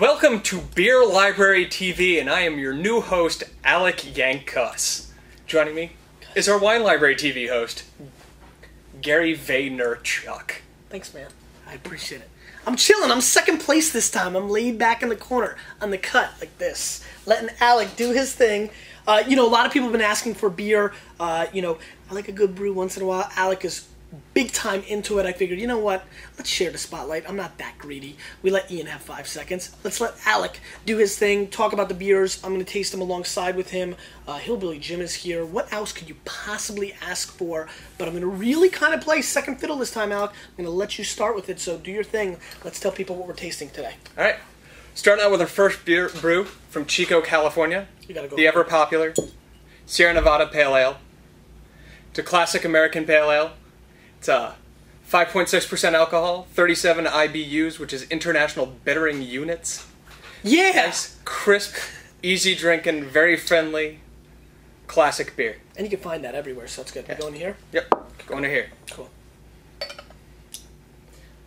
Welcome to Beer Library TV, and I am your new host, Alec Yankus. Joining me is our Wine Library TV host, Gary Vaynerchuk. Thanks, man. I appreciate it. I'm chilling. I'm second place this time. I'm laid back in the corner on the cut like this, letting Alec do his thing. A lot of people have been asking for beer. I like a good brew once in a while. Alec is big time into it. I figured, you know what? Let's share the spotlight. I'm not that greedy. We let Ian have 5 seconds. Let's let Alec do his thing, talk about the beers. I'm going to taste them alongside with him. Hillbilly Jim is here. What else could you possibly ask for? But I'm going to really kind of play second fiddle this time, Alec. I'm going to let you start with it, so do your thing. Let's tell people what we're tasting today. All right. Starting out with our first brew from Chico, California. You gotta go. The ever-popular Sierra Nevada Pale Ale. It's a classic American Pale Ale. It's 5.6% alcohol, 37 IBUs, which is International Bittering Units. Yeah! Nice, crisp, easy drinking, very friendly, classic beer. And you can find that everywhere, so it's good. Yeah. We're going here? Yep, going to here. Cool.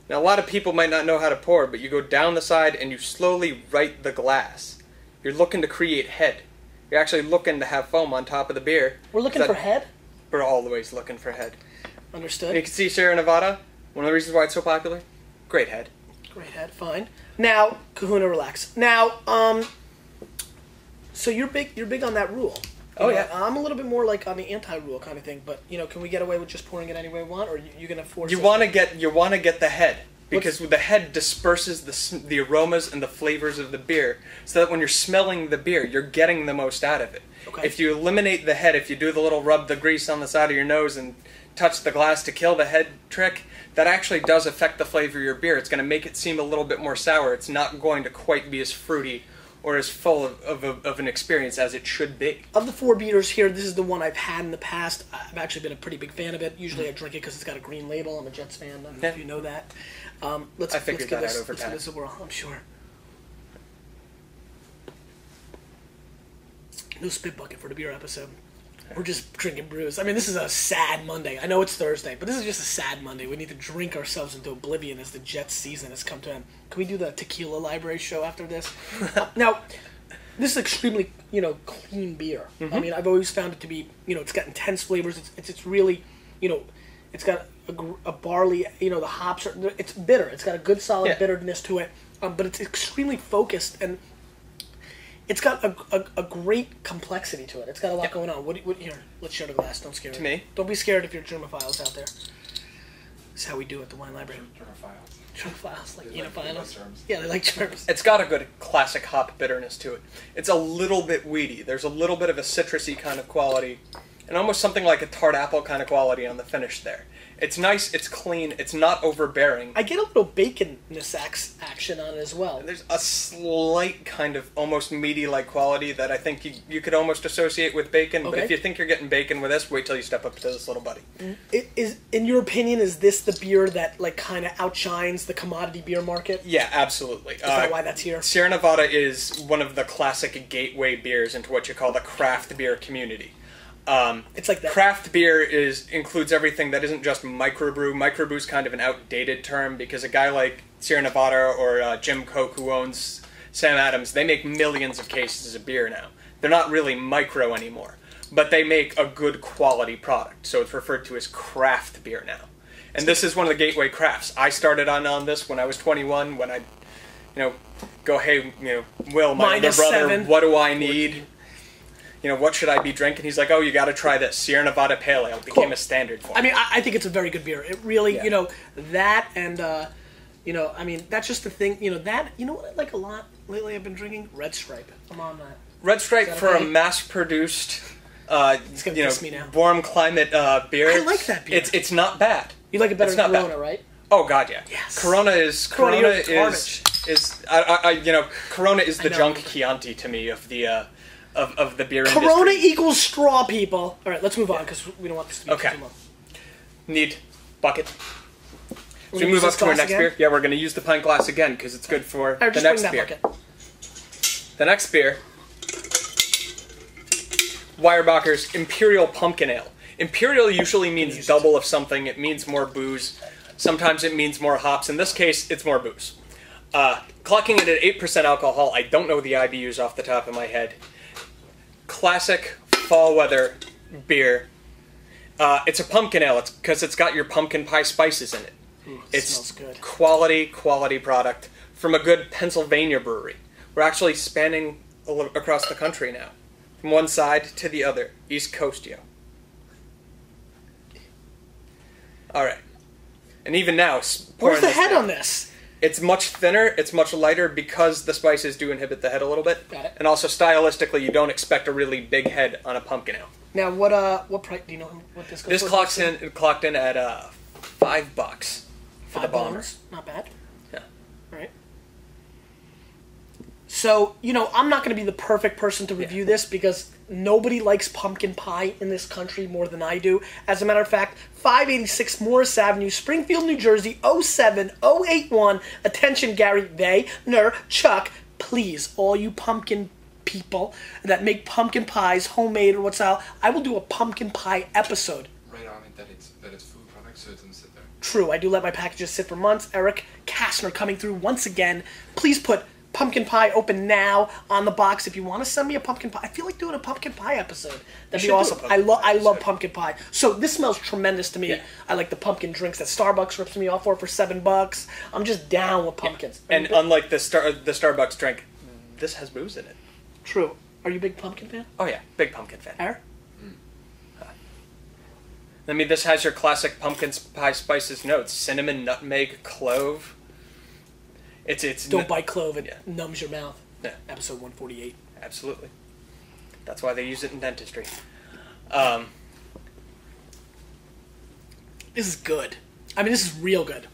Now, a lot of people might not know how to pour, but you go down the side and you slowly right the glass. You're looking to create head. You're actually looking to have foam on top of the beer. We're looking for head? We're always looking for head. Understood. You can see Sierra Nevada. One of the reasons why it's so popular. Great head. Great head, fine. Now, Kahuna, relax. Now, so you're big on that rule. Oh, yeah. I'm a little bit more like on the anti-rule kind of thing, but can we get away with just pouring it any way we want, or you gonna force? You want to get the head because the head disperses the aromas and the flavors of the beer, so that when you're smelling the beer, you're getting the most out of it. Okay. If you eliminate the head, if you do the little rub the grease on the side of your nose and touch the glass to kill the head trick, that actually does affect the flavor of your beer. It's going to make it seem a little bit more sour. It's not going to quite be as fruity or as full of an experience as it should be. Of the 4 beers here, this is the one I've had in the past. I've actually been a pretty big fan of it. Usually I drink it because it's got a green label. I'm a Jets fan. I don't know if you know that. Let's give this a whirl, I'm sure. No spit bucket for the beer episode. We're just drinking brews. I mean, this is a sad Monday. I know it's Thursday, but this is just a sad Monday. We need to drink ourselves into oblivion as the Jets season has come to an end. Can we do the Tequila Library show after this? Now, this is extremely, clean beer. Mm-hmm. I mean, I've always found it to be, it's got intense flavors. It's really, it's got a barley, the hops it's bitter. It's got a good solid bitterness to it, but it's extremely focused, and it's got a great complexity to it. It's got a lot going on. What here? Let's share the glass. Don't scare me. Don't be scared if you're germophiles out there. This is how we do it at the Wine Library. Germophiles, like enophiles. Yeah, they like germs. It's got a good classic hop bitterness to it. It's a little bit weedy. There's a little bit of a citrusy kind of quality, and almost something like a tart apple kind of quality on the finish there. It's nice, it's clean, it's not overbearing. I get a little baconness action on it as well. There's a slight kind of almost meaty-like quality that I think you could almost associate with bacon, but if you think you're getting bacon with this, wait till you step up to this little buddy. In your opinion, is this the beer that kind of outshines the commodity beer market? Yeah, absolutely. Is that why that's here? Sierra Nevada is one of the classic gateway beers into what you call the craft beer community. It's like that. Craft beer includes everything that isn't just microbrew. Microbrew is kind of an outdated term because a guy like Sierra Nevada or Jim Koch, who owns Sam Adams, they make millions of cases of beer now. They're not really micro anymore, but they make a good quality product, so it's referred to as craft beer now. And this is one of the gateway crafts. I started on this when I was 21, when I, go, hey, Will, my older brother, what do I need? What should I be drinking? He's like, oh, you got to try this. Sierra Nevada Pale Ale became a standard for me. I mean, I think it's a very good beer. It really, that and, I mean, that's just the thing. That, what I like a lot lately I've been drinking? Red Stripe. I'm on that. Red Stripe for a mass-produced, it's gonna piss me now. warm climate beer. I like that beer. It's not bad. You like it better than Corona, right? Oh, God, yeah. Yes. Corona is the junk Chianti to me of the... Of the beer industry. Corona equals straw, people. All right, let's move on because we don't want this to be too long. Need bucket. So we move up to our next beer. Yeah, we're going to use the pint glass again because it's good for the next beer. The next beer, Weyerbacher's Imperial Pumpkin Ale. Imperial usually means double of something. It means more booze. Sometimes it means more hops. In this case, it's more booze. Clocking it at 8% alcohol, I don't know the IBUs off the top of my head. Classic fall weather beer. It's a pumpkin ale because it's got your pumpkin pie spices in it. Ooh, it's smells good. quality product from a good Pennsylvania brewery. We're actually spanning across the country now. From one side to the other. East Coast, yo. Alright. And even now... Where's the head on this? It's much thinner, it's much lighter because the spices do inhibit the head a little bit. Got it. And also stylistically, you don't expect a really big head on a pumpkin ale. Now, what price, do you know what this goes This for? clocked in at $5 for the bomber. $5? Not bad. Yeah. All right. So, I'm not going to be the perfect person to review this because nobody likes pumpkin pie in this country more than I do. As a matter of fact, 586 Morris Avenue, Springfield, New Jersey, 07081. Attention, Gary, they, Ner, Chuck, please, all you pumpkin people that make pumpkin pies, homemade or what's out, I will do a pumpkin pie episode. Right on it that it's food product, so it doesn't sit there. True, I do let my packages sit for months. Eric Kastner coming through once again. Please put pumpkin pie open now on the box if you want to send me a pumpkin pie. I feel like doing a pumpkin pie episode. That'd be awesome. I love pumpkin pie. So this smells tremendous to me. Yeah. I like the pumpkin drinks that Starbucks rips me off for $7. I'm just down with pumpkins. Yeah. And unlike the Starbucks drink, this has booze in it. True. Are you a big pumpkin fan? Oh yeah, big pumpkin fan. Eric? I mean, this has your classic pumpkin pie spices notes: cinnamon, nutmeg, clove. It's don't bite clove; it numbs your mouth. Yeah. Episode 148. Absolutely. That's why they use it in dentistry. This is good. I mean, this is real good.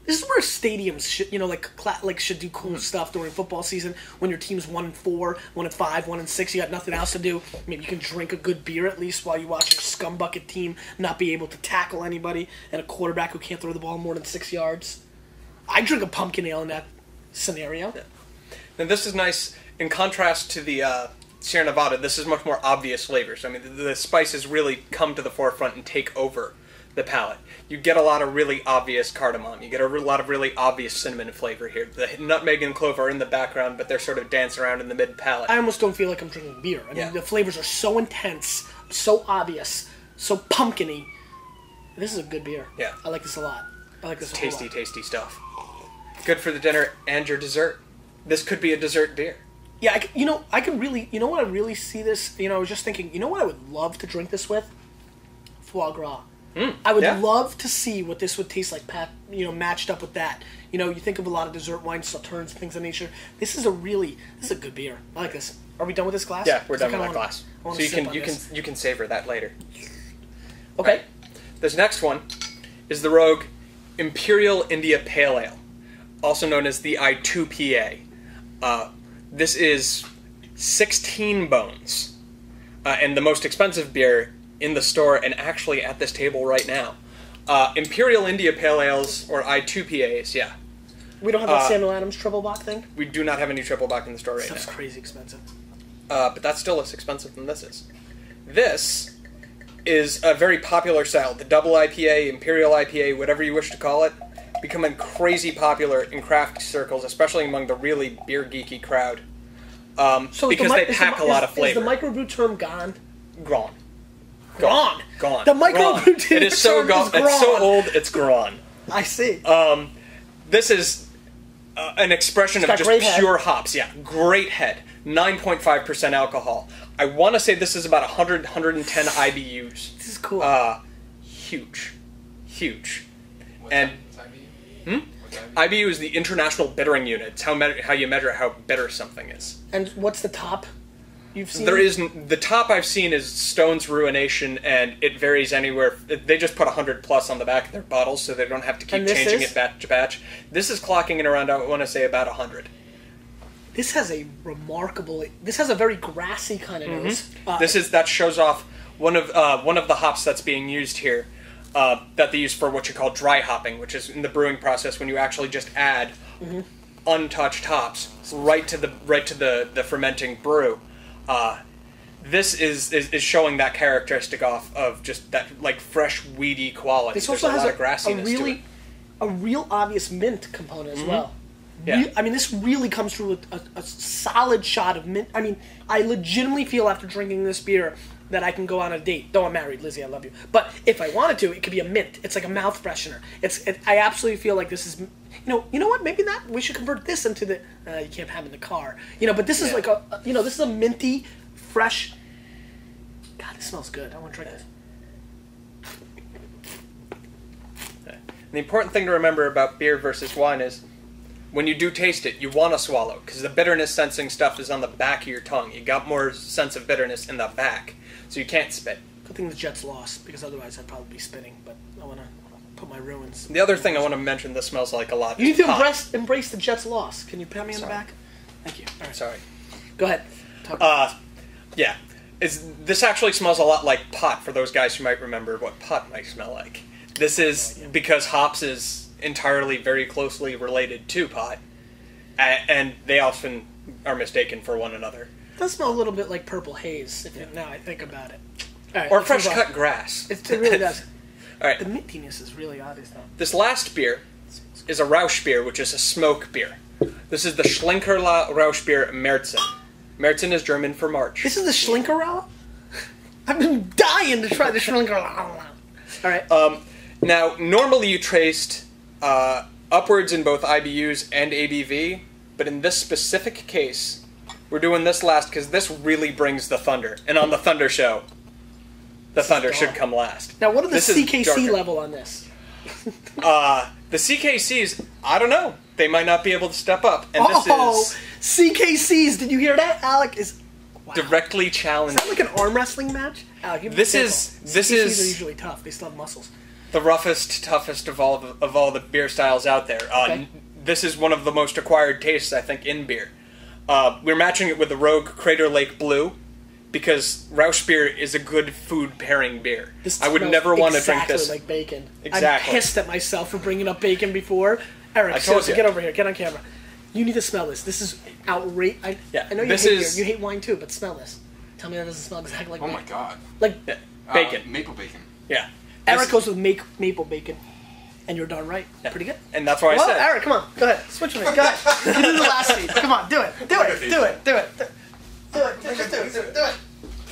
This is where stadiums should, should do cool stuff during football season when your team's 1-4, 1-5, 1-6. You got nothing else to do. Maybe you can drink a good beer at least while you watch your scumbucket team not be able to tackle anybody and a quarterback who can't throw the ball more than 6 yards. I drink a pumpkin ale in that scenario. Yeah. Now this is nice in contrast to the Sierra Nevada. This is much more obvious flavors. I mean, the spices really come to the forefront and take over the palate. You get a lot of really obvious cardamom. You get a lot of really obvious cinnamon flavor here. The nutmeg and clove are in the background, but they're sort of dancing around in the mid-palate. I almost don't feel like I'm drinking beer. I mean, the flavors are so intense, so obvious, so pumpkin-y. This is a good beer. Yeah. I like this a lot. I like this a tasty, lot. tasty stuff. Good for the dinner and your dessert. This could be a dessert beer. Yeah, I could really, what I really see this, I was just thinking, what I would love to drink this with? Foie gras. I would love to see what this would taste like, matched up with that. You think of a lot of dessert wines, sauternes, things of that nature. This is a good beer. I like this. Are we done with this glass? Yeah, we're done with that glass. So you can savor that later. Okay. Right. This next one is the Rogue Imperial India Pale Ale, also known as the I2PA. This is 16 bones, and the most expensive beer in the store and actually at this table right now. Imperial India Pale Ales, or I2PAs, yeah. We don't have that Samuel Adams Triple Bock thing? We do not have any Triple Bock in the store right now. Stuff's crazy expensive. But that's still less expensive than this is. This is a very popular style. The Double IPA, Imperial IPA, whatever you wish to call it, becoming crazy popular in craft circles, especially among the really beer geeky crowd. Because they pack a lot of flavor. Is the microbrew term gone? Gone. Gone. Gone. The microbrew term is so gone. It's so old. It's gone. I see. This is an expression of just pure hops. Yeah, great head. 9.5% alcohol. I want to say this is about 100, 110 IBUs. This is cool. Huge. What's and IBU? IBU is the International Bittering Unit. It's how you measure how bitter something is. And what's the top you've seen? The top I've seen is Stone's Ruination, and it varies anywhere. They just put 100 plus on the back of their bottles, so they don't have to keep changing it batch to batch. This is clocking in around, I want to say, about 100. This has a very grassy kind of nose. That shows off one of the hops that's being used here, that they use for what you call dry hopping, which is in the brewing process when you actually just add untouched hops right to the fermenting brew. This is showing that characteristic off of just that like fresh weedy quality. This also There's has a lot of grassiness to it. a real obvious mint component as well. Yeah. I mean, this really comes through with a solid shot of mint. I mean, I legitimately feel after drinking this beer that I can go on a date. Though I'm married, Lizzie, I love you. But if I wanted to, it could be a mint. It's like a mouth freshener. I absolutely feel like this is, you know what? Maybe that we should convert this into the. You can't have it in the car, but this is like this is a minty, fresh. God, this smells good. I want to drink this. The important thing to remember about beer versus wine is when you do taste it, you want to swallow, because the bitterness sensing stuff is on the back of your tongue. You got more sense of bitterness in the back, so you can't spit. Good thing the Jets lost, because otherwise I'd probably be spitting, but I want to put my ruins. The other thing I want to mention that smells like a lot You is need to pot. embrace the Jets loss. Can you pat me on the back? Thank you. All right. Sorry. Go ahead. Talk. Yeah. This actually smells a lot like pot, for those guys who might remember what pot might smell like. This is because hops is entirely very closely related to pot, and they often are mistaken for one another. It does smell a little bit like purple haze, now I think about it. All right, Or fresh cut grass. It really does. All right. The mintiness is really obvious, though. This last beer is a Rauchbier, which is a smoke beer. This is the Schlenkerla Rauchbier Marzen. Marzen is German for March. This is the Schlenkerla? I've been dying to try the Schlenkerla. All right. Now, normally you traced upwards in both IBUs and ABV, but in this specific case, we're doing this last because this really brings the thunder. And on the Thunder Show, the thunder should come last. Now, what are the This is CKC darker. level on this? The CKCs, I don't know. They might not be able to step up. And this is CKCs! Did you hear that? Alec is directly Is challenging. that like an arm wrestling match? Alec, you This careful. is- CKCs are usually tough. They still have muscles. The roughest, toughest of all the beer styles out there. Okay. This is one of the most acquired tastes, I think, in beer. We're matching it with the Rogue Crater Lake Blue because Rauchbier is a good food pairing beer. This I would smells never want to drink exactly this. like bacon. Exactly. I'm pissed at myself for bringing up bacon before. Eric, I told seriously, you. get over here. Get on camera. You need to smell this. This is outrageous. Yeah, I know you this hate is- beer. You hate wine too, but smell this. Tell me that doesn't smell exactly like Oh bacon. my god. Like, Yeah. Bacon. Maple bacon. Yeah. Eric This- goes with maple bacon. And you're darn right. Yeah. Pretty good. And that's why I Well, said. Eric, come on. Go ahead. Switch with me. Go ahead. You do the last feed. Come on. Do it. Do it. Do it. Do it. Do it. Just do it. Do it. Do it.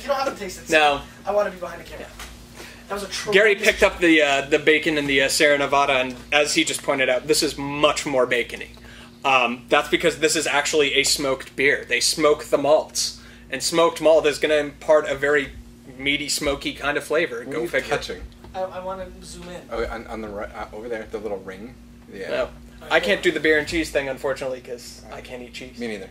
You don't have to taste it. No. I want to be behind the camera. That was a tremendous... Gary picked up the bacon in the Sierra Nevada, and as he just pointed out, this is much more bacony. That's because this is actually a smoked beer. They smoke the malts, and smoked malt is going to impart a very meaty, smoky kind of flavor. What are Go you figure. touching? I want to zoom in. Oh, on the right, over there, the little ring. Yeah. No. I can't do the beer and cheese thing, unfortunately, because I can't eat cheese. Me neither.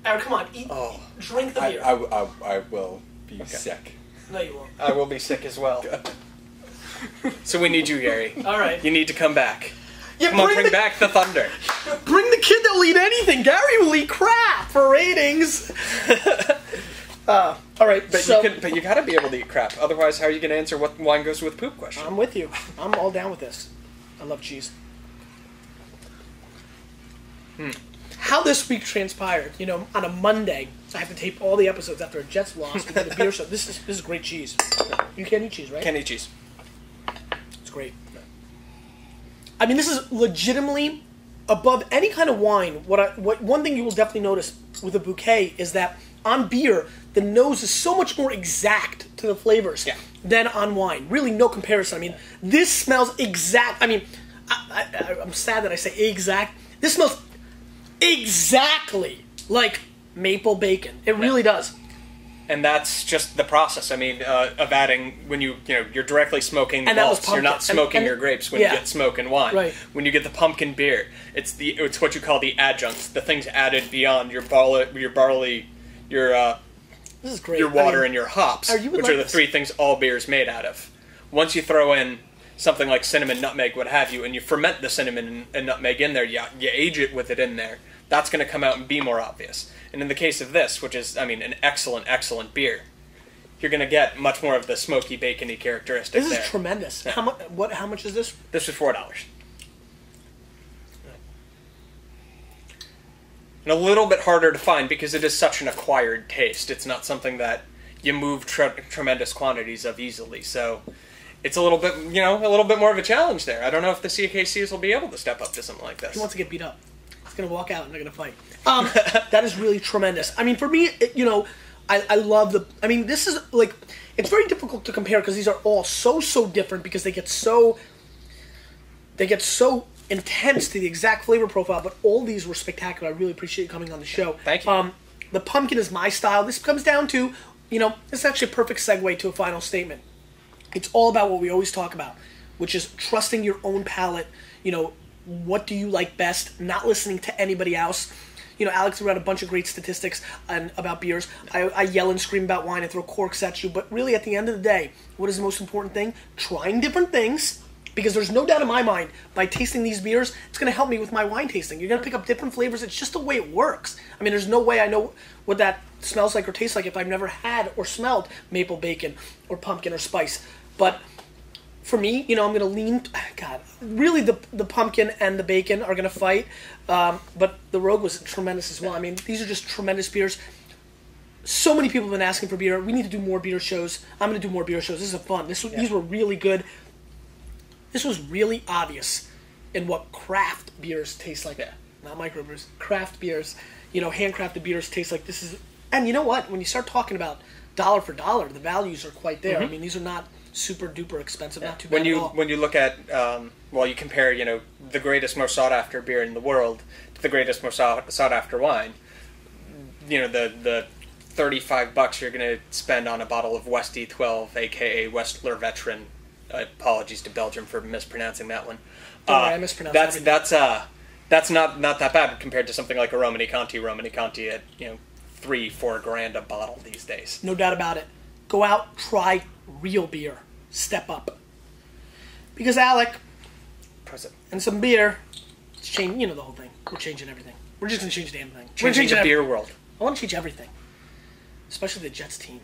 Eric, come on. Eat. Oh. Drink the beer. I will be Okay. sick. No, you won't. I will be sick as well. So we need you, Gary. All right. You need to come back. Yeah, Come on, bring back the thunder. Bring the kid that will eat anything. Gary will eat crap for ratings. All right, But so you gotta be able to eat crap. Otherwise, how are you gonna answer what wine goes with poop question? I'm with you. I'm all down with this. I love cheese. How this week transpired, on a Monday, I have to tape all the episodes after a Jets loss. We did a beer show. This is great cheese. You can't eat cheese, right? Can't eat cheese. It's great. I mean, this is legitimately above any kind of wine. What one thing you will definitely notice with a bouquet is that on beer, the nose is so much more exact to the flavors than on wine. Really, no comparison. I mean, this smells exact. I mean, I'm sad that I say exact. This smells exactly like maple bacon. It really does. And that's just the process. I mean, of adding when you're directly smoking the And that was malts. You're not pumpkin. smoking And- your grapes when yeah. you get smoking wine. Right. When you get the pumpkin beer, it's what you call the adjuncts, the things added beyond your barley, your This is great. your water, I mean, and your hops, you would which like are the this. three things all beer is made out of. Once you throw in something like cinnamon, nutmeg, what have you, and you ferment the cinnamon and nutmeg in there, you age it with it in there, that's going to come out and be more obvious. And in the case of this, which is, an excellent, excellent beer, you're going to get much more of the smoky, bacony characteristic This there. is tremendous. Yeah. How much is this? This was $4. And a little bit harder to find because it is such an acquired taste. It's not something that you move tremendous quantities of easily. So it's a little bit, a little bit more of a challenge there. I don't know if the CKCs will be able to step up to something like this. He wants to get beat up. going to walk out and they're going to fight. That is really tremendous. I mean, for me, I love the... I mean, this is, like... It's very difficult to compare because these are all so different because they get so intense to the exact flavor profile, but all these were spectacular. I really appreciate you coming on the show. Thank you. The pumpkin is my style. This comes down to, this is actually a perfect segue to a final statement. It's all about what we always talk about, which is trusting your own palate. What do you like best? Not listening to anybody else. Alex threw out a bunch of great statistics about beers. I yell and scream about wine. I throw corks at you. But really, at the end of the day, what is the most important thing? Trying different things. Because there's no doubt in my mind, by tasting these beers, it's going to help me with my wine tasting. You're going to pick up different flavors. It's just the way it works. I mean, there's no way I know what that smells like or tastes like if I've never had or smelled maple bacon or pumpkin or spice. But for me, I'm going to lean... God, really the pumpkin and the bacon are going to fight. But the Rogue was tremendous as well. I mean, these are just tremendous beers. So many people have been asking for beer. We need to do more beer shows. I'm going to do more beer shows. This is fun. These were really good. This was really obvious in what craft beers taste like. Yeah. Not microbrews. Craft beers. Handcrafted beers taste like this is... And you know what? When you start talking about dollar for dollar, the values are quite there. Mm-hmm. I mean, these are not super duper expensive, not too bad at all. When you look at, you compare, the greatest, most sought after beer in the world to the greatest, most sought after wine, the $35 you're going to spend on a bottle of West E12, aka Westler Veteran. Apologies to Belgium for mispronouncing that one. Don't worry, I mispronounced everything. That's not that bad compared to something like a Romani Conti at $3-4 grand a bottle these days. No doubt about it. Go out, try real beer. Step up. Because Alec, Present. And some beer, it's changing. The whole thing. We're changing everything. We're just gonna change the damn thing. Changing the beer world. I want to change everything, especially the Jets team.